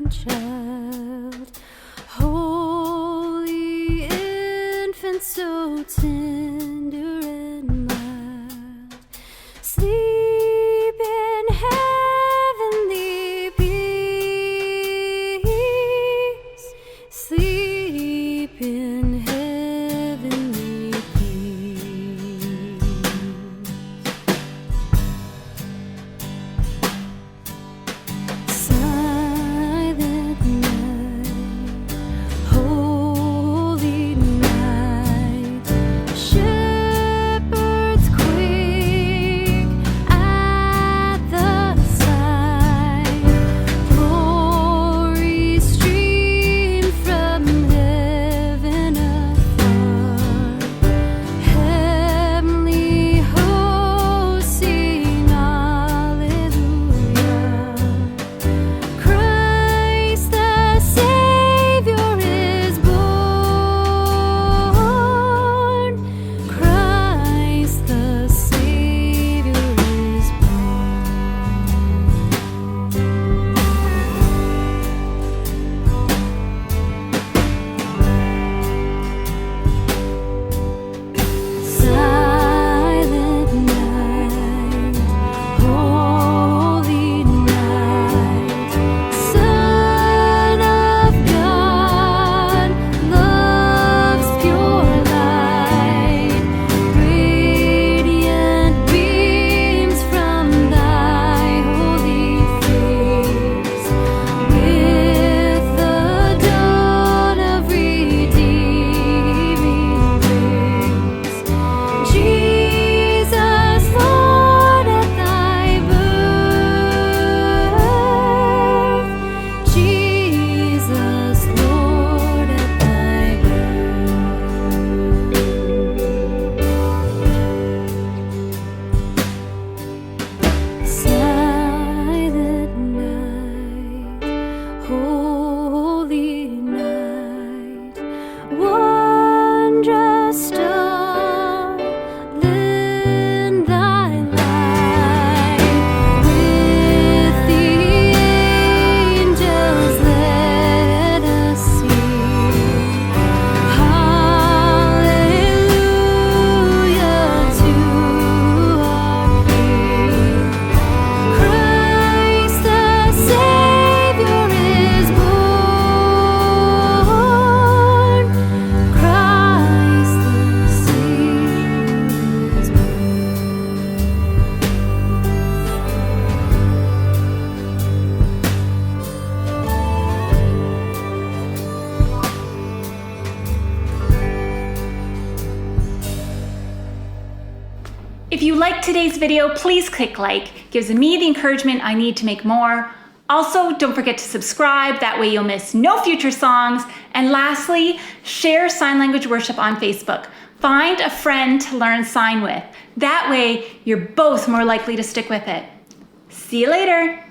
child, holy infant, so tender and mild, sleep in heavenly peace, sleep in heavenly peace. Silent night, holy night, shepherds quake at the sight, glory stream from heaven afar, heavenly hosts sing hallelujah. Christ the Savior is born. Christ the Savior is Silent night, holy night, Son of God, love's pure light, radiant beams from thy holy face, with the dawn of redeeming grace. Jesus, Lord, at thy birth. Jesus, Lord, at thy birth. Silent night, holy night, wondrous star, lend thy light. With the angels let us sing hallelujah to our King. Christ the Savior is born. Christ the Savior is If you liked today's video, please click like. It gives me the encouragement I need to make more. Also, don't forget to subscribe, that way you'll miss no future songs. And lastly, share sign language worship on Facebook. Find a friend to learn sign with. That way, you're both more likely to stick with it. See you later.